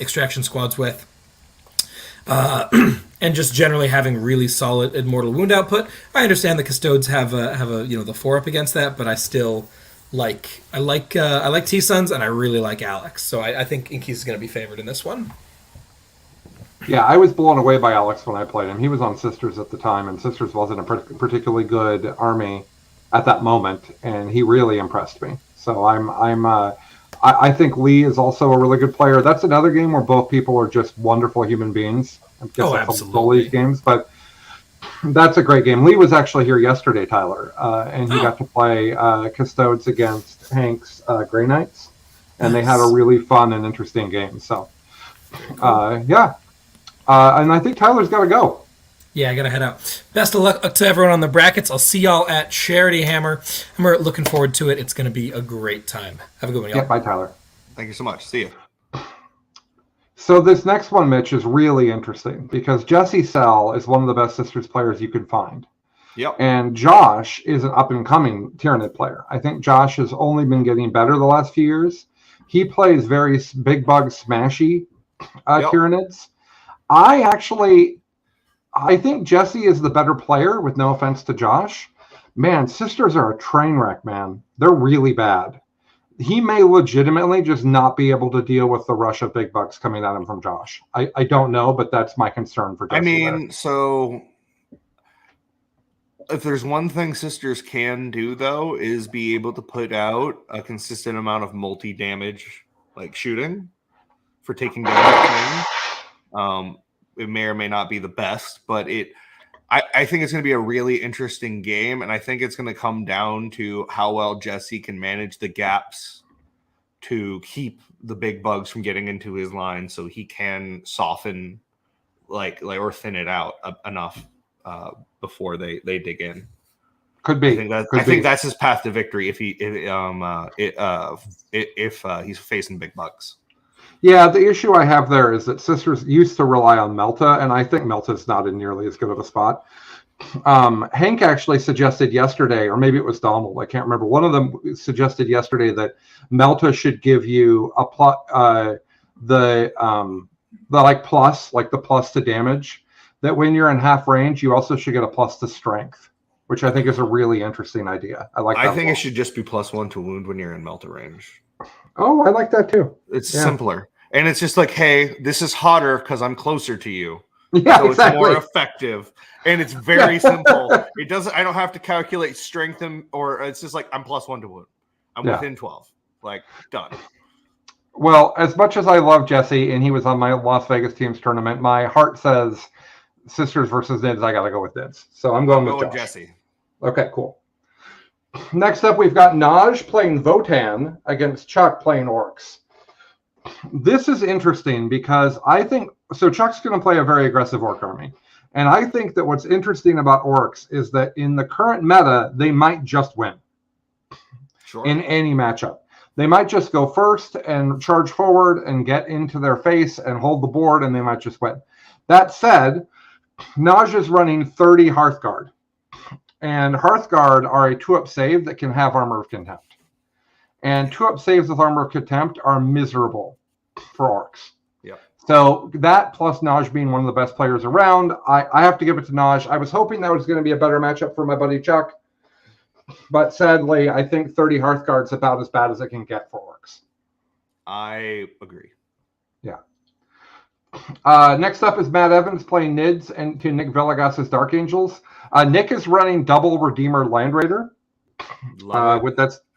extraction squads with. And just generally having really solid immortal wound output. I understand the Custodes have a the 4-up against that, but I still like T-Suns and I really like Alex. So I think Inkies is going to be favored in this one. Yeah, I was blown away by Alex when I played him. He was on Sisters at the time, and Sisters wasn't a particularly good army at that moment, and he really impressed me. So I think Lee is also a really good player. That's another game where both people are just wonderful human beings. I guess absolutely. These games, but that's a great game. Lee was actually here yesterday, Tyler, and he got to play Custodes against Hank's Grey Knights, and they had a really fun and interesting game. So, yeah. And I think Tyler's got to go. Yeah, I got to head out. Best of luck to everyone on the brackets. I'll see y'all at Charity Hammer. We're looking forward to it. It's going to be a great time. Have a good one, y'all. Yeah, bye, Tyler. Thank you so much. See you. So this next one, Mitch, is really interesting because Jesse Sell is one of the best Sisters players you could find. Yep. And Josh is an up-and-coming Tyranid player. I think Josh has only been getting better the last few years. He plays very big bug smashy Tyranids. I think Jesse is the better player, with no offense to Josh. Man, Sisters are a train wreck, man. They're really bad. He may legitimately just not be able to deal with the rush of big bucks coming at him from Josh. I don't know, but that's my concern for Jesse. So if there's one thing Sisters can do, though, is be able to put out a consistent amount of multi-damage, like shooting, for taking down things. It may or may not be the best, but I think it's going to be a really interesting game, and I think it's going to come down to how well Jesse can manage the gaps to keep the big bugs from getting into his line, so he can soften, like or thin it out enough before they dig in. Could be. I think that's his path to victory if he's facing big bugs. Yeah, the issue I have there is that Sisters used to rely on Melta, and I think Melta's not in nearly as good of a spot. Hank actually suggested yesterday, or maybe it was Donald, I can't remember. One of them suggested yesterday that Melta should give you a the plus to damage. That when you're in half range, you also should get a plus to strength, which I think is a really interesting idea. I think it should just be +1 to wound when you're in Melta range. Oh, I like that too. It's simpler. And it's just like, hey, this is hotter because I'm closer to you. Yeah, so exactly. It's more effective. And it's very simple. I don't have to calculate strength or it's just like I'm +1 to wound. I'm within 12. Like, done. Well, as much as I love Jesse and he was on my Las Vegas team's tournament, my heart says Sisters versus Nids, I gotta go with Nids. So I'm going with Jesse. Okay, cool. Next up, we've got Naj playing Votan against Chuck playing Orcs. This is interesting because I think Chuck's going to play a very aggressive Orc army. And I think that what's interesting about Orcs is that in the current meta, they might just win in any matchup. They might just go first and charge forward and get into their face and hold the board, and they might just win. That said, Naj is running 30 Hearthguard. And Hearthguard are a 2-up save that can have Armor of Contempt. And 2-up saves with Armor of Contempt are miserable for Orcs. Yep. So that plus Naj being one of the best players around, I have to give it to Naj. I was hoping that was going to be a better matchup for my buddy Chuck, but sadly, I think 30 Hearthguard's about as bad as it can get for Orcs. I agree. Yeah. Next up is Matt Evans playing Nids and to Nick Villegas' Dark Angels. Nick is running double Redeemer Land Raider.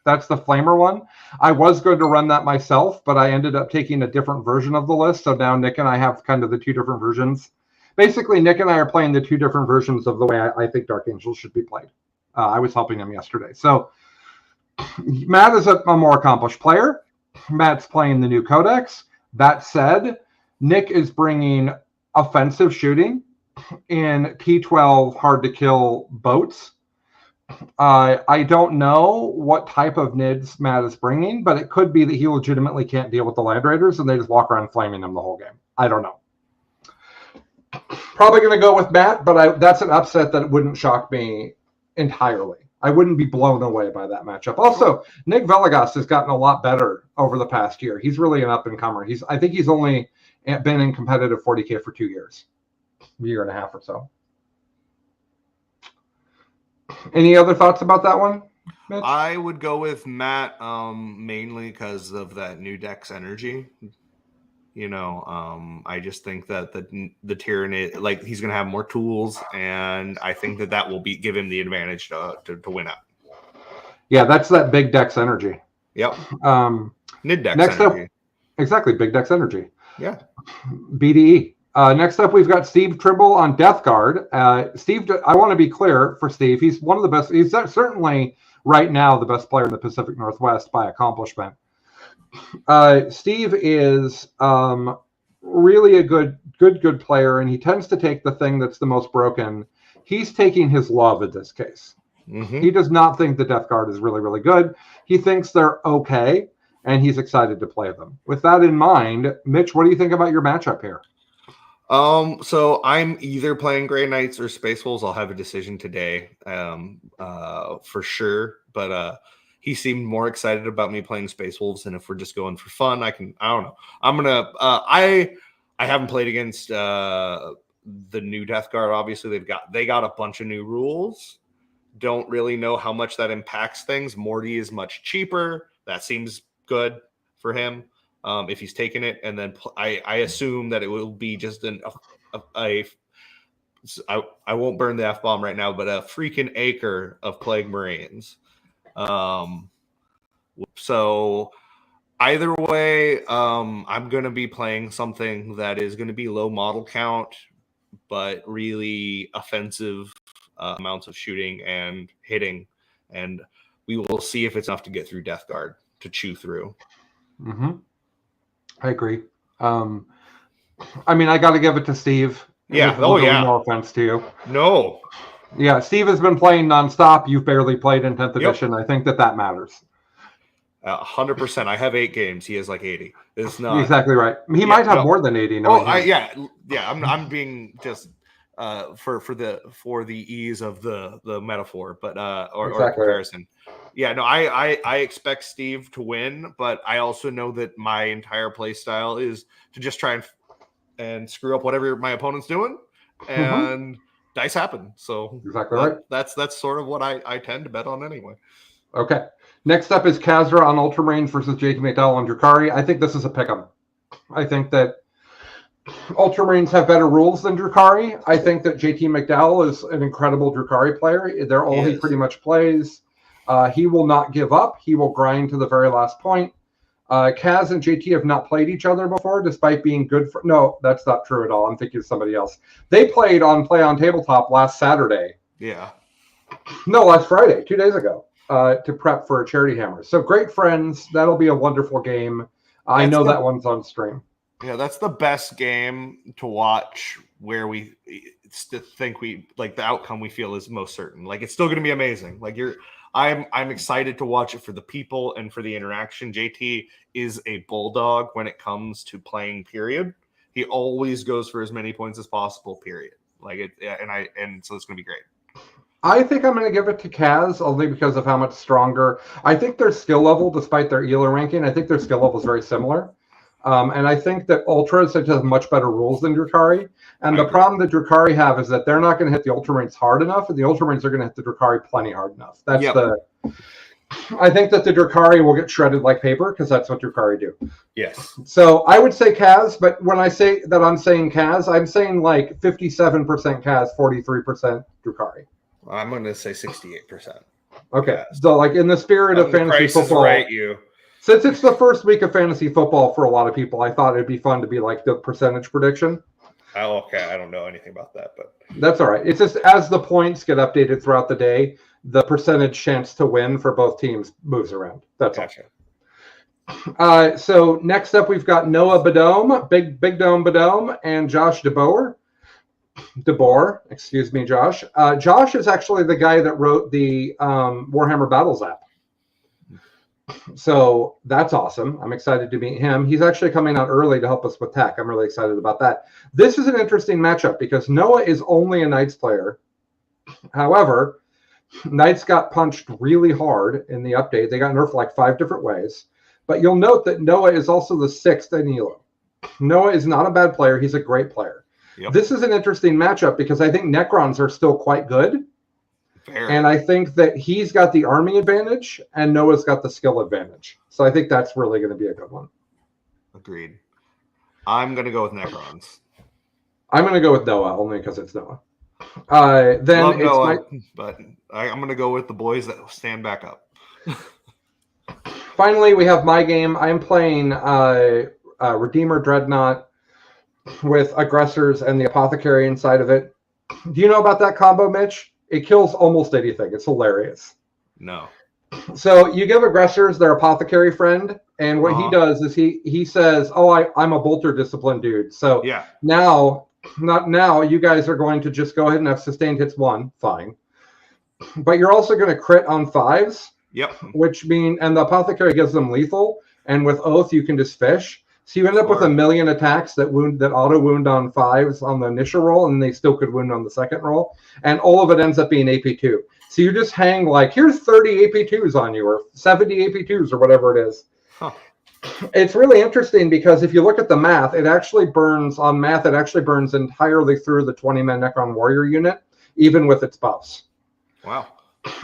That's the Flamer one. I was going to run that myself, but I ended up taking a different version of the list. So now Nick and I have kind of the two different versions. Basically, Nick and I are playing the two different versions of the way I think Dark Angels should be played. I was helping him yesterday. So Matt is a more accomplished player. Matt's playing the new Codex. That said, Nick is bringing offensive shooting in T12 hard-to-kill boats. I don't know what type of NIDs Matt is bringing, but it could be that he legitimately can't deal with the Land Raiders and they just walk around flaming them the whole game. I don't know. Probably going to go with Matt, but that's an upset that wouldn't shock me entirely. I wouldn't be blown away by that matchup. Also, Nick Villegas has gotten a lot better over the past year. He's really an up-and-comer. I think he's only been in competitive 40K for 2 years, a year and a half or so. Any other thoughts about that one, Mitch? I would go with Matt mainly because of that new Dex energy. I just think that the Tyranid, like, he's going to have more tools, and I think that will give him the advantage to win out. Yeah, that's that big Dex energy. Yep. Nid Dex next energy. Up, exactly, big Dex energy. Yeah. BDE. Next up, we've got Steve Trimble on Death Guard. Steve, I want to be clear for Steve. He's one of the best. He's certainly right now the best player in the Pacific Northwest by accomplishment. Steve is really a good player, and he tends to take the thing that's the most broken. He's taking his love in this case. Mm-hmm. He does not think the Death Guard is really, really good. He thinks they're okay, and he's excited to play them. With that in mind, Mitch, what do you think about your matchup here? So I'm either playing Grey Knights or Space Wolves. I'll have a decision today, for sure. But he seemed more excited about me playing Space Wolves, and if we're just going for fun, I don't know. I'm gonna. I haven't played against the new Death Guard. Obviously, they got a bunch of new rules. Don't really know how much that impacts things. Morty is much cheaper. That seems good for him. If he's taking it, and then I assume that it will be just I won't burn the F-bomb right now, but a freaking acre of Plague Marines. So either way, I'm going to be playing something that is going to be low model count, but really offensive amounts of shooting and hitting, and we will see if it's enough to get through Death Guard to chew through. Mm-hmm. I agree. I mean, I got to give it to Steve. Yeah. Oh, yeah. No offense to you. No. Yeah, Steve has been playing nonstop. You've barely played in 10th edition. I think that matters. 100%. I have 8 games. He has like 80. It's not exactly right. He might have more than 80. I'm being just for the ease of the metaphor, but or comparison. Yeah, no, I expect Steve to win, but I also know that my entire play style is to just try and screw up whatever my opponent's doing, and dice happen. So exactly right. That's sort of what I tend to bet on anyway. Okay. Next up is Kazra on Ultramarines versus JT McDowell on Drukhari. I think this is a pick'em. I think that Ultramarines have better rules than Drukhari. I think that JT McDowell is an incredible Drukhari player. They're all he pretty much plays. He will not give up. He will grind to the very last point. Kaz and JT have not played each other before, despite being good for... No, that's not true at all. I'm thinking of somebody else. They played on Play on Tabletop last Saturday. Yeah. No, last Friday, 2 days ago, to prep for a Charity Hammer. So great friends. That'll be a wonderful game. I know that one's on stream. Yeah, that's the best game to watch where we think the outcome we feel is most certain. Like, it's still going to be amazing. Like, I'm excited to watch it for the people and for the interaction. JT is a bulldog when it comes to playing, period. He always goes for as many points as possible, period. So it's going to be great. I think I'm going to give it to Kaz only because of how much stronger. I think their skill level, despite their ELO ranking, I think their skill level is very similar. And I think that Ultras have much better rules than Drukhari. And the problem that Drukhari have is that they're not going to hit the Ultramarines hard enough, and the Ultramarines are going to hit the Drukhari plenty hard enough. That's I think that the Drukhari will get shredded like paper because that's what Drukhari do. Yes. So I would say Kaz, but when I say that I'm saying Kaz, I'm saying like 57% Kaz, 43% Drukhari. I'm going to say 68%. Okay. Kaz. So like in the spirit of fantasy football, right, you. Since it's the first week of fantasy football for a lot of people, I thought it'd be fun to be like the percentage prediction. Oh, okay. I don't know anything about that, but that's all right. It's just as the points get updated throughout the day, the percentage chance to win for both teams moves around. That's gotcha. All. So next up, we've got Noah Badome, Big Dome Badome, and Josh DeBoer. Excuse me, Josh. Josh is actually the guy that wrote the Warhammer Battles app. So that's awesome. I'm excited to meet him. He's actually coming out early to help us with tech. I'm really excited about that. This is an interesting matchup because Noah is only a Knights player. However, Knights got punched really hard in the update. They got nerfed like 5 different ways. But you'll note that Noah is also the 6th in Elo. Noah is not a bad player. He's a great player. Yep. This is an interesting matchup because I think Necrons are still quite good. Fair. And I think that he's got the army advantage and Noah's got the skill advantage. So I think that's really going to be a good one. Agreed. I'm going to go with Necrons. I'm going to go with Noah only because it's Noah. Then Love Noah, but I'm going to go with the boys that stand back up. Finally, we have my game. I'm playing Redeemer Dreadnought with Aggressors and the Apothecary inside of it. Do you know about that combo, Mitch? It kills almost anything. It's hilarious. No. So you give Aggressors their Apothecary friend, and what he does is he says, "Oh, I'm a Bolter discipline dude." So yeah. Now you guys are going to just go ahead and have sustained hits 1, fine. But you're also going to crit on 5s. Yep. And the Apothecary gives them lethal, and with Oath you can just fish. So you end up with 1 million attacks that auto wound on 5s on the initial roll, and they still could wound on the second roll. And all of it ends up being AP2. So you just hang like, here's 30 AP2s on you, or 70 AP2s, or whatever it is. Huh. It's really interesting because if you look at the math, it actually burns entirely through the 20-man Necron Warrior unit, even with its buffs. Wow.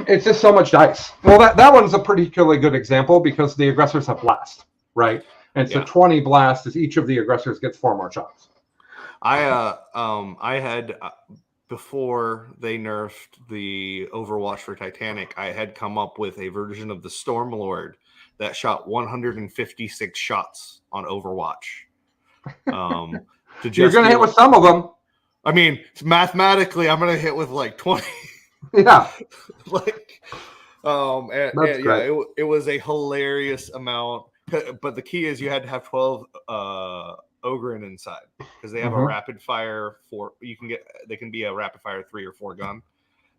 It's just so much dice. Well, that one's a particularly good example because the Aggressors have Blast, right? And so 20 Blast is each of the Aggressors gets 4 more shots. I had before they nerfed the Overwatch for Titanic, I had come up with a version of the Stormlord that shot 156 shots on Overwatch. You're going to hit with some of them. I mean, mathematically, I'm going to hit with like 20. Yeah. It was a hilarious amount. But the key is you had to have 12 Ogryn inside because they have a rapid fire 4. They can be a rapid fire 3 or 4 gun,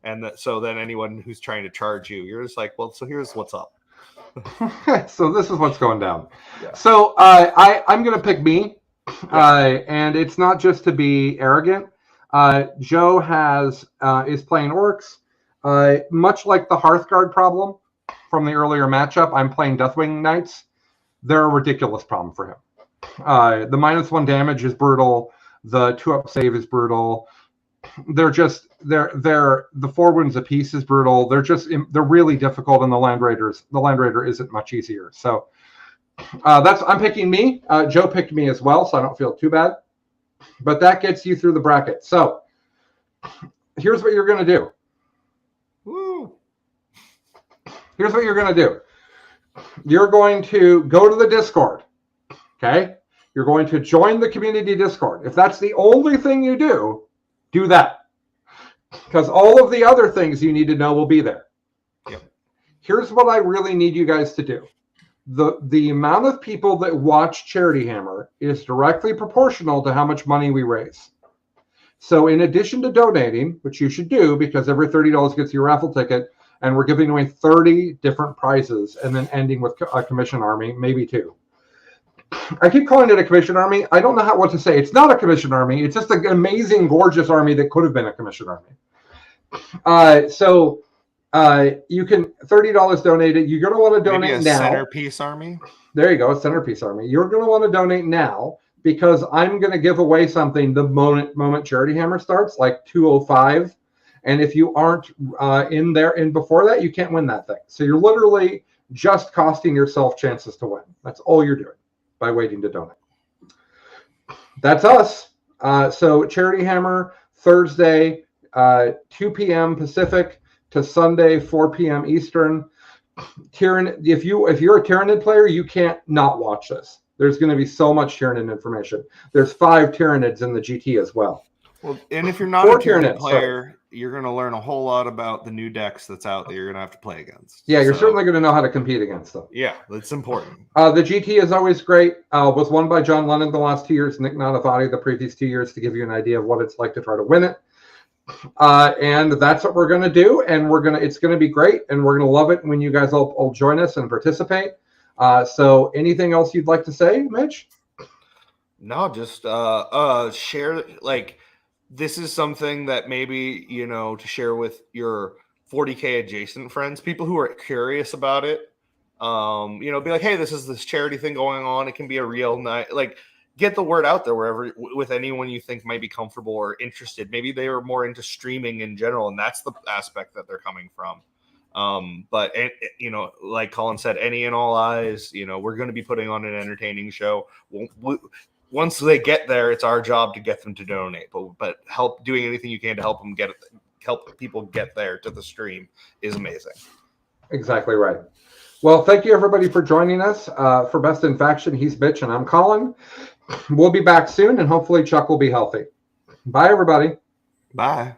and so then anyone who's trying to charge you, you're just like, well, so here's what's up. So this is what's going down. Yeah. So I'm going to pick me, and it's not just to be arrogant. Joe is playing orcs, much like the Hearthguard problem from the earlier matchup. I'm playing Deathwing Knights. They're a ridiculous problem for him. The -1 damage is brutal. The 2-up save is brutal. They're the 4 wounds apiece is brutal. They're really difficult, and the Land Raider isn't much easier. So I'm picking me. Joe picked me as well, so I don't feel too bad. But that gets you through the bracket. So here's what you're going to do. Woo. Here's what you're going to do. You're going to go to the Discord, okay? You're going to join the community Discord. If that's the only thing you do that. Because all of the other things you need to know will be there. Yep. Here's what I really need you guys to do. The amount of people that watch Charity Hammer is directly proportional to how much money we raise. So in addition to donating, which you should do because every $30 gets you a raffle ticket, and we're giving away 30 different prizes and then ending with a commission army, maybe 2. I keep calling it a commission army. I don't know what to say. It's not a commission army. It's just an amazing, gorgeous army that could have been a commission army. You can $30 donate it. You're going to want to donate maybe a now. centerpiece army? There you go, Centerpiece Army. You're going to want to donate now because I'm going to give away something the moment Charity Hammer starts, like 2:05. And if you aren't in there and before that, you can't win that thing. So you're literally just costing yourself chances to win. That's all you're doing by waiting to donate. That's us. So Charity Hammer, Thursday, 2 p.m. Pacific to Sunday, 4 p.m. Eastern. Tyranid, if you're a Tyranid player, you can't not watch this. There's going to be so much Tyranid information. There's 5 Tyranids in the GT as well. Well, and if you're not a Tyranid player, you're going to learn a whole lot about the new decks that's out that you're going to have to play against. Yeah, you're certainly going to know how to compete against them. Yeah, that's important. The GT is always great. Was won by John Lennon the last 2 years, Nick Nanavati the previous 2 years, to give you an idea of what it's like to try to win it. And that's what we're going to do, and it's going to be great, and we're going to love it when you guys all join us and participate. So anything else you'd like to say, Mitch? No, just share, like, this is something that maybe, to share with your 40K adjacent friends, people who are curious about it. Be like, hey, this is this charity thing going on. It can be a real night. Like, get the word out there wherever with anyone you think might be comfortable or interested. Maybe they are more into streaming in general, and that's the aspect that they're coming from. But like Colin said, any and all eyes, we're going to be putting on an entertaining show. Once they get there, it's our job to get them to donate, but doing anything you can to help people get there to the stream is amazing. Exactly right. Well, thank you everybody for joining us. For Best in Faction, he's Mitch and I'm Colin. We'll be back soon, and hopefully Chuck will be healthy. Bye, everybody. Bye.